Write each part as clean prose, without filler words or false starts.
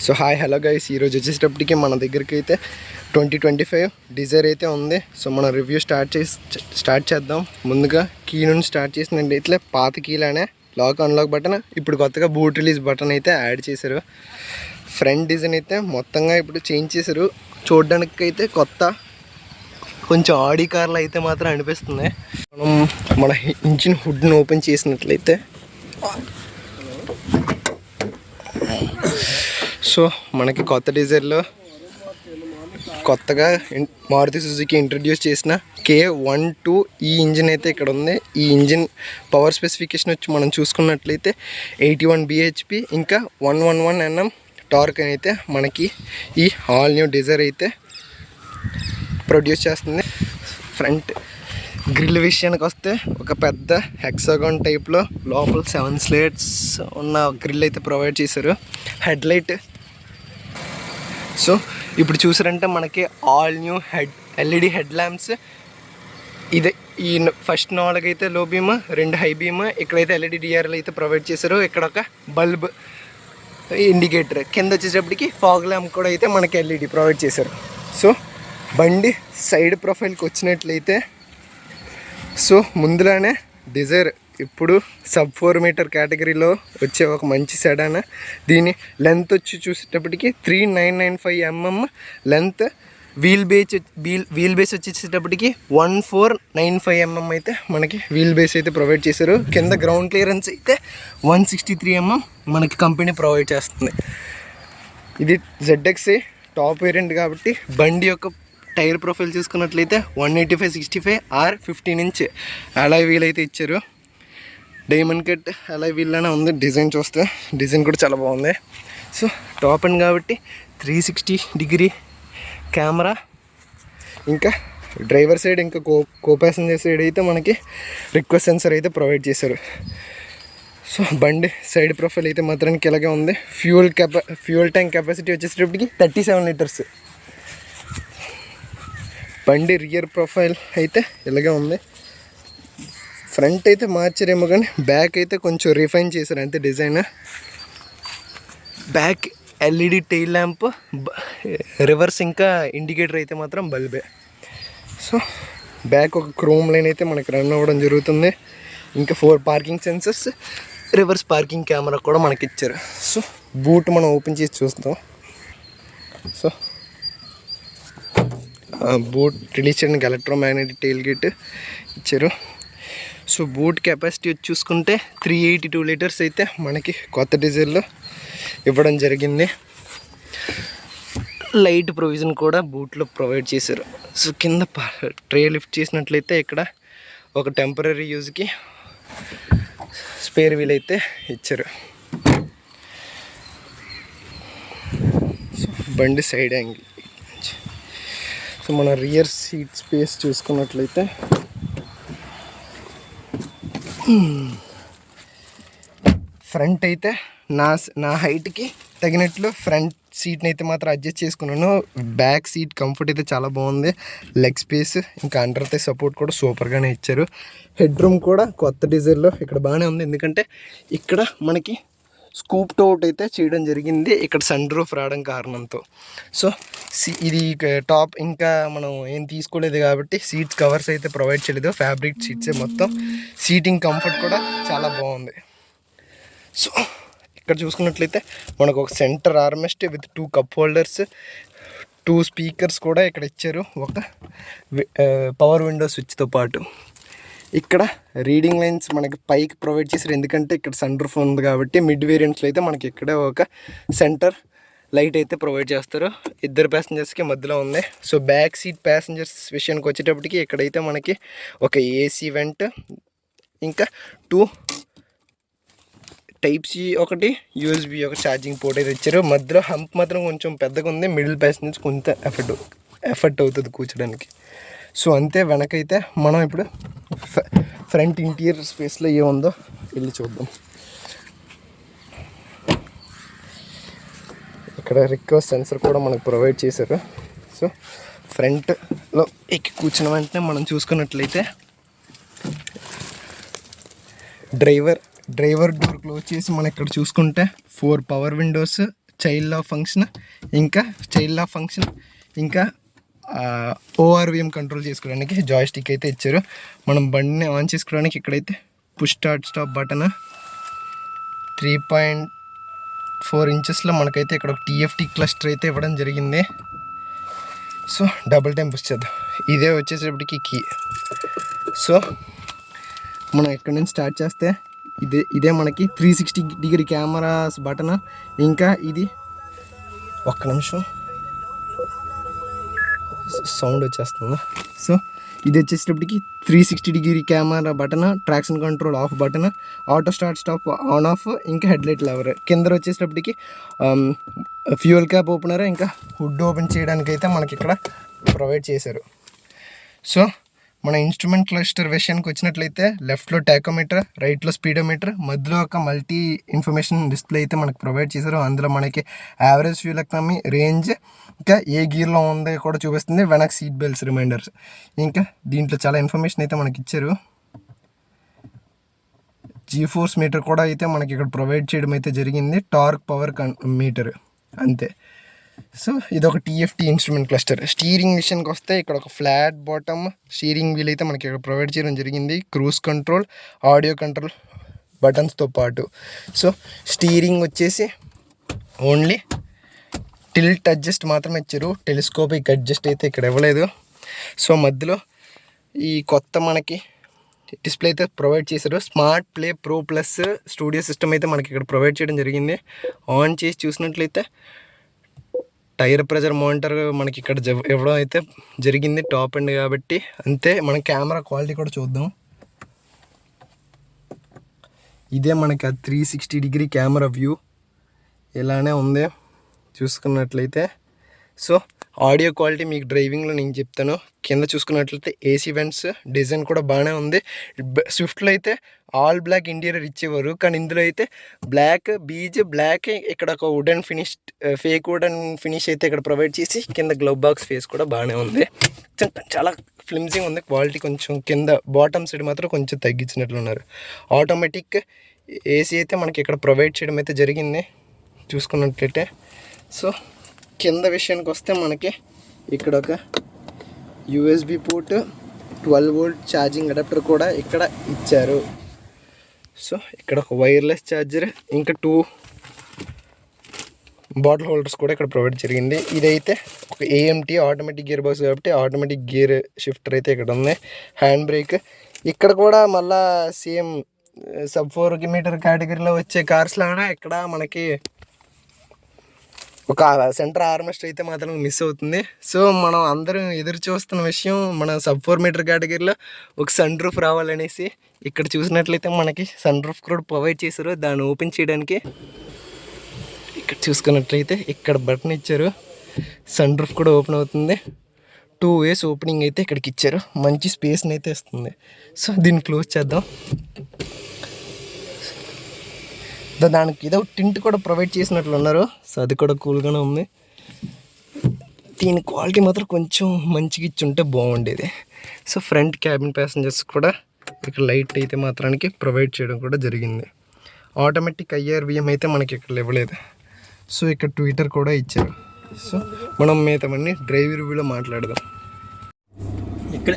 So hi hello guys, ఈరోజు వచ్చేటప్పటికి మన దగ్గరికి అయితే 2025 డిజైర్ అయితే ఉంది. సో మనం రివ్యూ స్టార్ట్ చేద్దాం. ముందుగా కీ నుండి స్టార్ట్ చేసినట్టు ఇట్లా పాత కీలానే లాక్ అన్లాక్ బటన్, ఇప్పుడు కొత్తగా బూట్ రిలీజ్ బటన్ అయితే యాడ్ చేశారు. ఫ్రంట్ డిజైన్ అయితే మొత్తంగా ఇప్పుడు చేంజ్ చేశారు. చూడడానికి అయితే కొత్త కొంచెం ఆడి కార్లు అయితే మాత్రం అనిపిస్తుంది. మన ఇంజిన్ హుడ్ని ఓపెన్ చేసినట్లయితే సో మనకి కొత్త డిజైర్లో కొత్తగా మారుతి సుజుకి ఇంట్రడ్యూస్ చేసిన K12 ఈ ఇంజిన్ అయితే ఇక్కడ ఉంది. ఈ ఇంజిన్ పవర్ స్పెసిఫికేషన్ వచ్చి మనం చూసుకున్నట్లయితే 81 bhp ఇంకా 111 Nm టార్క్ అయితే మనకి ఈ ఆల్ న్యూ డిజైర్ అయితే ప్రొడ్యూస్ చేస్తుంది. ఫ్రంట్ గ్రిల్ విషయానికి వస్తే ఒక పెద్ద హెక్సాగాన్ టైప్లో లోపల 7 స్లేట్స్ ఉన్న గ్రిల్ అయితే ప్రొవైడ్ చేశారు. హెడ్లైట్ సో ఇప్పుడు చూసారంటే మనకి all new LED head lamps. ఇదే ఈ ఫస్ట్ 4 అయితే లో బీమ్, 2 హై బీమ్, ఇక్కడైతే ఎల్ఈడి డిఆర్ఎల్ అయితే ప్రొవైడ్ చేశారు. ఇక్కడ ఒక బల్బ్ ఇండికేటర్, కింద వచ్చేటప్పటికి ఫాగ్ ల్యాంప్ కూడా అయితే మనకి ఎల్ఈడి ప్రొవైడ్ చేశారు. సో బండి సైడ్ ప్రొఫైల్కి వచ్చినట్లయితే సో ముందులానే డిజైర్ ఇప్పుడు సబ్ 4 మీటర్ కేటగిరీలో వచ్చే ఒక మంచి సెడాన్. దీని లెంత్ వచ్చి చూసేటప్పటికి 3995 mm లెంత్. వీల్ బేస్ వచ్చేటప్పటికి 1495 mm అయితే మనకి వీల్ బేస్ అయితే ప్రొవైడ్ చేశారు. కింద గ్రౌండ్ క్లియరెన్స్ అయితే 163 mm మనకి కంపెనీ ప్రొవైడ్ చేస్తుంది. ఇది ZXi టాప్ వేరియంట్ కాబట్టి బండి యొక్క టైర్ ప్రొఫైల్ చూసుకున్నట్లయితే 185/65 R15 inch అలాయ్ వీల్ అయితే ఇచ్చారు. డైమండ్ కట్ అలాయ్ వీల్ అనే ఉంది. డిజైన్ చూస్తే డిజైన్ కూడా చాలా బాగుంది. సో టాప్ అండ్ కాబట్టి 360 కెమెరా, ఇంకా డ్రైవర్ సైడ్ ఇంకా కో ప్యాసింజర్ సైడ్ అయితే మనకి రిక్వెస్ట్ సెన్సర్ అయితే ప్రొవైడ్ చేశారు. సో బండి సైడ్ ప్రొఫైల్ అయితే మాత్రానికి ఇలాగే ఉంది. ఫ్యూయల్ ట్యాంక్ కెపాసిటీ వచ్చేసేటప్పటికి 37 లీటర్స్. బండి రియర్ ప్రొఫైల్ అయితే ఇలాగే ఉంది. ఫ్రంట్ అయితే మార్చారేమో కానీ బ్యాక్ అయితే కొంచెం రిఫైన్ చేశారు అంతే design. Back LED tail lamp, reverse ఇంకా ఇండికేటర్ అయితే మాత్రం బల్బే. సో బ్యాక్ ఒక క్రోమ్ లైన్ అయితే మనకి రన్ అవ్వడం జరుగుతుంది. ఇంకా 4 parking sensors, reverse parking camera కూడా మనకి ఇచ్చారు. సో బూట్ మనం ఓపెన్ చేసి చూస్తాం. సో బూట్ రిలీజ్ చేయడానికి ఎలక్ట్రోమాగ్నెటిక్ టెయిల్ గేట్ ఇచ్చారు. సో బూట్ కెపాసిటీ వచ్చి చూసుకుంటే 382 లీటర్స్ అయితే మనకి కొత్త డీజిల్లో ఇవ్వడం జరిగింది. లైట్ ప్రొవిజన్ కూడా బూట్లో ప్రొవైడ్ చేశారు. సో కింద ట్రే లిఫ్ట్ చేసినట్లయితే ఇక్కడ ఒక టెంపరీ యూజ్కి స్పేర్ వీల్ అయితే ఇచ్చారు. సో బండి సైడ్ యాంగిల్. సో మన రియర్ సీట్ స్పేస్ చూసుకున్నట్లయితే ఫ్రంట్ అయితే నా హైట్కి తగినట్లు ఫ్రంట్ సీట్ని అయితే మాత్రం అడ్జస్ట్ చేసుకున్నాను. బ్యాక్ సీట్ కంఫర్ట్ అయితే చాలా బాగుంది. లెగ్ స్పేస్ ఇంకా అండర్ థై సపోర్ట్ కూడా సూపర్గానే ఇచ్చారు. హెడ్ రూమ్ కూడా కొత్త డిజైన్లో ఇక్కడ బాగానే ఉంది. ఎందుకంటే ఇక్కడ మనకి స్కూప్ అవుట్ అయితే చేయడం జరిగింది ఇక్కడ సన్ రూఫ్ రావడం కారణంతో. సో ఇది టాప్ ఇంకా మనం ఏం తీసుకోలేదు కాబట్టి సీట్స్ కవర్స్ అయితే ప్రొవైడ్ చేయలేదు. ఫ్యాబ్రిక్ సీట్సే మొత్తం. సీటింగ్ కంఫర్ట్ కూడా చాలా బాగుంది. సో ఇక్కడ చూసుకున్నట్లయితే మనకు ఒక centre armrest with 2 cup holders, 2 speakers కూడా ఇక్కడ ఇచ్చారు. ఒక పవర్ విండో స్విచ్తో పాటు ఇక్కడ రీడింగ్ లైన్స్ మనకి పైకి ప్రొవైడ్ చేశారు. ఎందుకంటే ఇక్కడ సన్ రూఫ్ ఉంది కాబట్టి మిడ్ వేరియంట్స్లో అయితే మనకి ఇక్కడ ఒక సెంటర్ లైట్ అయితే ప్రొవైడ్ చేస్తారు. 2 ప్యాసింజర్స్కి మధ్యలో ఉంది. సో బ్యాక్ సీట్ ప్యాసింజర్స్ విషయానికి వచ్చేటప్పటికి ఇక్కడైతే మనకి ఒక ఏసీ వెంట్, ఇంకా 2 Type-C ఒకటి, USB ఒక ఛార్జింగ్ పోర్ట్ అయితే ఇచ్చారు. మధ్యలో హంప్ మాత్రం కొంచెం పెద్దగా ఉంది. మిడిల్ ప్యాసింజర్స్ కొంత ఎఫర్ట్ అవుతుంది కూర్చోడానికి. సో అంతే. వెనకైతే మనం ఇప్పుడు ఫ్రంట్ ఇంటీరియర్ స్పేస్లో ఏముందో వెళ్ళి చూద్దాం. ఇక్కడ రిక్వెస్ట్ సెన్సర్ కూడా మనకు ప్రొవైడ్ చేశారు. సో ఫ్రంట్లో ఎక్కి కూర్చున్న వెంటనే మనం చూసుకున్నట్లయితే డ్రైవర్ డోర్ క్లోజ్ చేసి మనం ఇక్కడ చూసుకుంటే 4 power windows, child lock function ఇంకా ఓఆర్విఎం కంట్రోల్ చేసుకోవడానికి జాయ్స్టిక్ అయితే ఇచ్చారు. మనం బండిని ఆన్ చేసుకోవడానికి ఇక్కడైతే పుష్ స్టాప్ బటన్ 3.4 ఇంచెస్లో మనకైతే ఇక్కడ ఒక టీఎఫ్టీ క్లస్టర్ అయితే ఇవ్వడం జరిగింది. సో డబుల్ టైం పుష్ చేద్దాం. ఇదే వచ్చేసేపటికి కీ. సో మనం ఇక్కడ నుంచి స్టార్ట్ చేస్తే ఇదే మనకి 360 కెమెరాస్ బటన్. ఇంకా ఇది ఒక్క నిమిషం సౌండ్ వచ్చేస్తుంది. సో ఇది వచ్చేసేటప్పటికి 360 camera button, traction control of button, auto stop on off, ఇంకా హెడ్లైట్ లెవర్. కింద వచ్చేసేటప్పటికి ఫ్యూయల్ క్యాప్ ఓపెనర్, ఇంకా హుడ్ ఓపెన్ చేయడానికి అయితే మనకి ఇక్కడ ప్రొవైడ్ చేశారు. సో మన ఇన్స్ట్రుమెంట్ క్లస్టర్ విషయానికి వచ్చినట్లయితే లెఫ్ట్లో టాకోమీటర్, రైట్లో స్పీడోమీటర్, మధ్యలో ఒక మల్టీ ఇన్ఫర్మేషన్ డిస్ప్లే అయితే మనకు ప్రొవైడ్ చేశారు. అందులో మనకి యావరేజ్ ఫ్యూల్ ఎకానమీ, రేంజ్, ఇంకా ఏ గీర్లో ఉందో కూడా చూపిస్తుంది. వెనక్ సీట్ బెల్ట్స్ రిమైండర్స్, ఇంకా దీంట్లో చాలా ఇన్ఫర్మేషన్ అయితే మనకి ఇచ్చారు. జీఫోర్స్ మీటర్ కూడా అయితే మనకి ఇక్కడ ప్రొవైడ్ చేయడం అయితే జరిగింది. టార్క్ పవర్ మీటర్ అంతే. సో ఇది ఒక టీఎఫ్టీ ఇన్స్ట్రుమెంట్ క్లస్టర్. స్టీరింగ్ విషయానికి వస్తే ఇక్కడ ఒక ఫ్లాట్ బాటమ్ స్టీరింగ్ వీల్ అయితే మనకి ఇక్కడ ప్రొవైడ్ చేయడం జరిగింది. క్రూజ్ కంట్రోల్, ఆడియో కంట్రోల్ బటన్స్తో పాటు. సో స్టీరింగ్ వచ్చేసి ఓన్లీ టిల్ట్ అడ్జస్ట్ మాత్రమే ఇచ్చారు. టెలిస్కోపిక్ అడ్జస్ట్ అయితే ఇక్కడ ఇవ్వలేదు. సో మధ్యలో ఈ కొత్త మనకి డిస్ప్లే అయితే ప్రొవైడ్ చేశారు. Smart play pro plus studio system అయితే మనకి ఇక్కడ ప్రొవైడ్ చేయడం జరిగింది. ఆన్ చేసి చూసినట్లయితే టైర్ ప్రెజర్ మానిటర్ మనకి ఇక్కడ ఇవ్వడం అయితే జరిగింది, టాప్ ఎండ్ కాబట్టి. అంతే. మన కెమెరా క్వాలిటీ కూడా చూద్దాం. ఇదే మనకి 360 కెమెరా వ్యూ ఇలానే ఉంది చూసుకున్నట్లయితే. సో ఆడియో క్వాలిటీ మీకు డ్రైవింగ్లో నేను చెప్తాను. కింద చూసుకున్నట్లయితే ఏసీ వెంట్స్ డిజైన్ కూడా బాగానే ఉంది. స్విఫ్ట్లో అయితే ఆల్ బ్లాక్ ఇంటీరియర్ ఇచ్చేవారు, కానీ ఇందులో అయితే బ్లాక్ బ్లాక్ ఇక్కడ ఒక ఫేక్ వుడెన్ ఫినిష్ అయితే ఇక్కడ ప్రొవైడ్ చేసి కింద గ్లవ్ బాక్స్ ఫేస్ కూడా బాగానే ఉంది. చాలా ఫ్లిమ్సింగ్ ఉంది. క్వాలిటీ కొంచెం కింద బాటమ్ సైడ్ మాత్రం కొంచెం తగ్గించినట్లున్నారు. ఆటోమేటిక్ ఏసీ అయితే మనకి ఇక్కడ ప్రొవైడ్ చేయడం అయితే జరిగింది చూసుకున్నట్లయితే. సో కింద విషయానికి వస్తే మనకి ఇక్కడ ఒక USB port, 12 volt charging adapter కూడా ఇక్కడ ఇచ్చారు. సో ఇక్కడ ఒక వైర్లెస్ ఛార్జర్, ఇంకా 2 బాటిల్ హోల్డర్స్ కూడా ఇక్కడ ప్రొవైడ్ జరిగింది. ఇదైతే ఒక ఏఎంటీ ఆటోమేటిక్ గేర్ బాక్స్ కాబట్టి ఆటోమేటిక్ గేర్ షిఫ్టర్ అయితే ఇక్కడ ఉంది. హ్యాండ్ బ్రేక్ ఇక్కడ కూడా మళ్ళా సేమ్ sub-4 మీటర్ కేటగిరీలో వచ్చే కార్స్ లాగా ఇక్కడ మనకి ఒక సెంటర్ ఆర్మెస్ట్ అయితే మాత్రం మిస్ అవుతుంది. సో మనం అందరం ఎదురు చూస్తున్న విషయం, మన sub-4 మీటర్ కేటగిరీలో ఒక సన్ రూఫ్ రావాలనేసి. ఇక్కడ చూసినట్లయితే మనకి సన్ రూఫ్ కూడా ప్రొవైడ్ చేశారు. దాన్ని ఓపెన్ చేయడానికి ఇక్కడ చూసుకున్నట్లయితే ఇక్కడ బటన్ ఇచ్చారు. సన్ రూఫ్ కూడా ఓపెన్ అవుతుంది. 2 ways ఓపెనింగ్ అయితే ఇక్కడికి ఇచ్చారు. మంచి స్పేస్ని అయితే ఇస్తుంది. సో దీన్ని క్లోజ్ చేద్దాం. దానికి ఏదో టింట్ కూడా ప్రొవైడ్ చేసినట్లు ఉన్నారు. సో అది కూడా కూల్గానే ఉంది. దీని క్వాలిటీ మాత్రం కొంచెం మంచిగా ఇచ్చుంటే బాగుండేది. సో ఫ్రంట్ క్యాబిన్ ప్యాసింజర్స్ కూడా ఇక్కడ లైట్ అయితే మాత్రానికి ప్రొవైడ్ చేయడం కూడా జరిగింది. ఆటోమేటిక్ IRVM అయితే మనకి ఇక్కడ ఇవ్వలేదు. సో ఇక్కడ ట్విట్టర్ కూడా ఇచ్చారు. సో మనం మిగతావన్నీ డ్రైవ్ రివ్యూలో మాట్లాడదాం. ఇక్కడ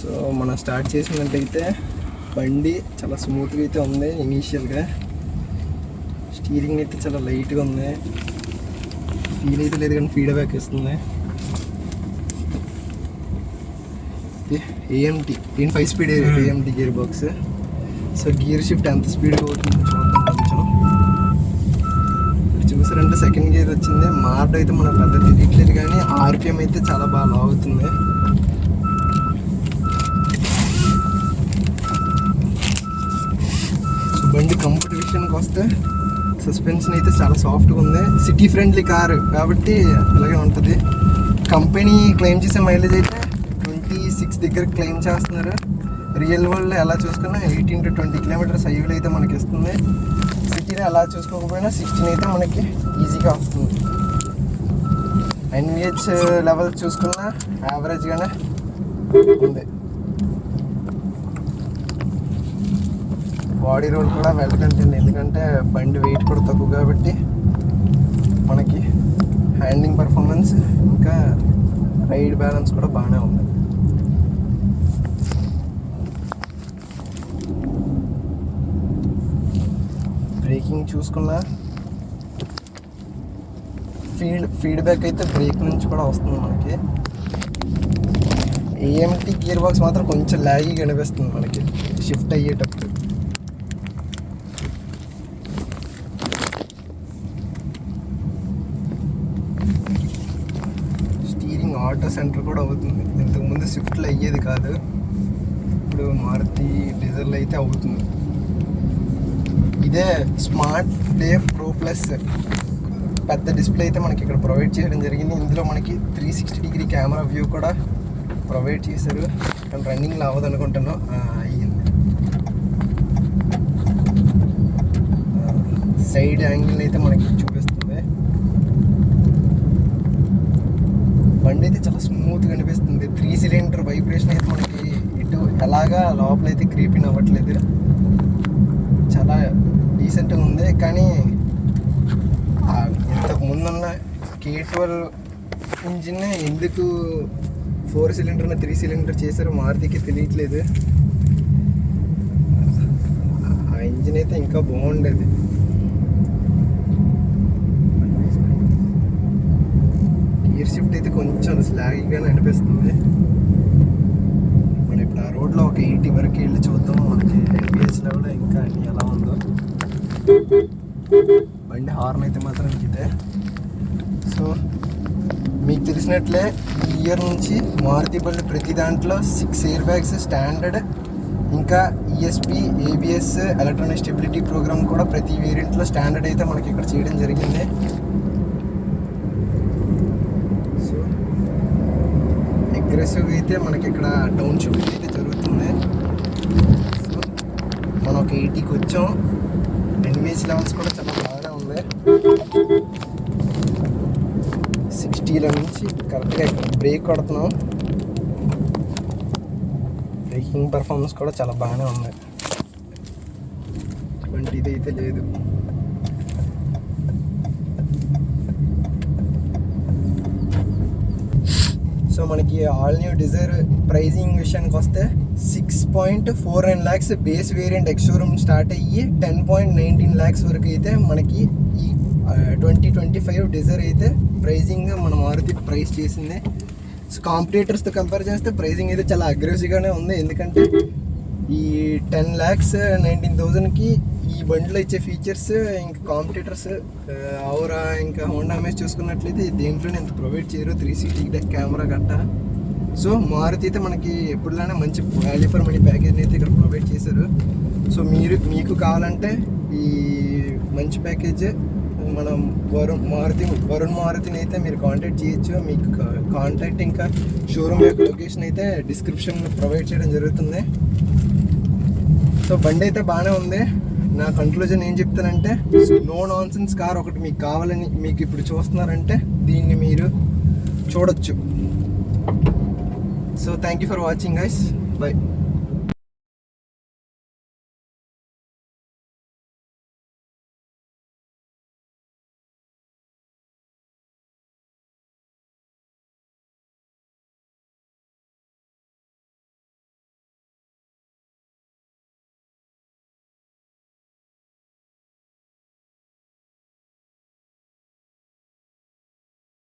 సో మనం స్టార్ట్ చేసినట్టయితే బండి చాలా స్మూత్గా అయితే ఉంది. ఇనీషియల్గా స్టీరింగ్ అయితే చాలా లైట్గా ఉంది. ఫీల్ అయితే లేదు కానీ ఫీడ్బ్యాక్ ఇస్తుంది. AMT 5 speed AMT gear box. So gear shift ఎంత స్పీడ్గా అవుతుంది చూద్దాం కొంచెం. చూసారంటే సెకండ్ గేర్ వచ్చింది. మార్డ్ అయితే మనకు పెద్ద తెలియట్లేదు కానీ RPM అయితే చాలా బాగా లాగుతుంది. బండి కంఫర్ట్ విషయానికి వస్తే సస్పెన్షన్ అయితే చాలా సాఫ్ట్గా ఉంది. సిటీ ఫ్రెండ్లీ కార్ కాబట్టి ఇలాగే ఉంటుంది. కంపెనీ క్లెయిమ్ చేసే మైలేజ్ అయితే 26 దగ్గర క్లెయిమ్ చేస్తున్నారు. రియల్ వరల్డ్ ఎలా చూసుకున్నా 18 to 20 కిలోమీటర్స్ హైవేలో అయితే మనకి ఇస్తుంది. సిటీలో ఎలా చూసుకోకపోయినా 16 అయితే మనకి ఈజీగా వస్తుంది. NVH లెవెల్ చూసుకున్నా యావరేజ్గానే ఉంది. బాడీ రోల్ కూడా వెల్ కంటెంట్, ఎందుకంటే బండి వెయిట్ కూడా తక్కువ కాబట్టి మనకి హ్యాండింగ్ పర్ఫార్మెన్స్ ఇంకా రైడ్ బ్యాలెన్స్ కూడా బాగానే ఉంది. బ్రేకింగ్ చూసుకున్నా ఫీడ్బ్యాక్ అయితే బ్రేక్ నుంచి కూడా వస్తుంది మనకి. ఏఎంటీ గియర్ బాక్స్ మాత్రం కొంచెం లాగీగా అనిపిస్తుంది మనకి షిఫ్ట్ అయ్యేటప్పుడు. స్టీరింగ్ ఆటో సెంటర్ కూడా అవుతుంది, ఇంతకుముందు స్విఫ్ట్లో అయ్యేది కాదు, ఇప్పుడు మారుతి డీజర్లో అయితే అవుతుంది. ఇదే స్మార్ట్ ప్లే ప్రో ప్లస్ పెద్ద డిస్ప్లే అయితే మనకి ఇక్కడ ప్రొవైడ్ చేయడం జరిగింది. ఇందులో మనకి 360 డిగ్రీ కెమెరా వ్యూ కూడా ప్రొవైడ్ చేశారు. కానీ రన్నింగ్లో అవ్వదు అనుకుంటాను, అయ్యింది. సైడ్ యాంగిల్ అయితే మనకి చూపిస్తుంది. బండి అయితే చాలా స్మూత్గా అనిపిస్తుంది. 3 సిలిండర్ వైబ్రేషన్ అయితే మనకి ఇటు ఎలాగా లోపలైతే క్రీపింగ్ అవ్వట్లేదు, చాలా డీసెంట్గా ఉంది. కానీ ఇంతకు ముందున్న K12 ఇంజిన్ ఎందుకు 4 సిలిండర్ 3 సిలిండర్ చేశారు మారుతికి తెలియట్లేదు. ఆ ఇంజిన్ అయితే ఇంకా బాగుండేది. గియర్ షిఫ్ట్ అయితే కొంచెం స్లాగీగానే అనిపిస్తుంది. మనం ఇప్పుడు ఆ రోడ్లో ఒక 80 వరకు వెళ్ళి చూద్దాం మనకి ABS లెవెల్ ఇంకా అన్ని ఎలా ఉందో. బండి హార్న్ అయితే మాత్రం ఇదే. సో మీకు తెలిసినట్లే ఈ ఇయర్ నుంచి మారుతి బండి ప్రతి దాంట్లో 6 ఎయిర్ బ్యాగ్స్ స్టాండర్డ్, ఇంకా ESP, ABS, electronic stability programme కూడా ప్రతి వేరియంట్లో స్టాండర్డ్ అయితే మనకి ఇక్కడ చేయడం జరిగింది. సో అగ్రెసివ్గా అయితే మనకి ఇక్కడ డౌన్ షిఫ్ట్ అయితే జరుగుతుంది. సో మనం ఒక 80కి వచ్చాం. ఎన్విఎస్ లెవెల్స్ కూడా చాలా బాగానే ఉంది. 60లో నుంచి కరెక్ట్గా ఇక్కడ బ్రేక్ కొడుతున్నాం. బ్రేకింగ్ పర్ఫార్మెన్స్ కూడా చాలా బాగానే ఉంది. ఇది అయితే లేదు. సో మనకి ఆల్ న్యూ డిజైర్ ప్రైజింగ్ విషయానికి వస్తే 6.49 lakhs base variant ex showroom start అయ్యి 10.19 lakhs వరకు అయితే మనకి ఈ 2025 డిజైర్ అయితే ప్రైజింగ్ మన మారుతి ప్రైస్ చేసింది. సో కాంపిటేటర్స్తో కంపేర్ చేస్తే ప్రైజింగ్ అయితే చాలా అగ్రెసివ్గానే ఉంది. ఎందుకంటే ఈ 10,19,000కి ఈ బండిలో ఇచ్చే ఫీచర్స్ ఇంకా కాంపిటేటర్స్ ఔరా ఇంకా హోండా అమేజ్ చూసుకున్నట్లయితే దేంట్లోనే ఇంత ప్రొవైడ్ చేయరు, 360 కెమెరా గట్ట. సో మారుతి అయితే మనకి ఎప్పుడులానే మంచి వాల్యూ ఫర్ మనీ ప్యాకేజ్ని అయితే ఇక్కడ ప్రొవైడ్ చేశారు. సో మీకు కావాలంటే ఈ మంచి ప్యాకేజ్ మనం వరుణ్ మారుతిని అయితే మీరు కాంటాక్ట్ చేయొచ్చు. మీకు కాంటాక్ట్ ఇంకా షోరూమ్ యొక్క లొకేషన్ అయితే డిస్క్రిప్షన్లో ప్రొవైడ్ చేయడం జరుగుతుంది. సో బండి అయితే బాగానే ఉంది. నా కంక్లూజన్ ఏం చెప్తానంటే, నో నాన్సెన్స్ కార్ ఒకటి మీకు కావాలని మీకు ఇప్పుడు చూస్తున్నారంటే దీన్ని మీరు చూడొచ్చు. So thank you for watching guys, by.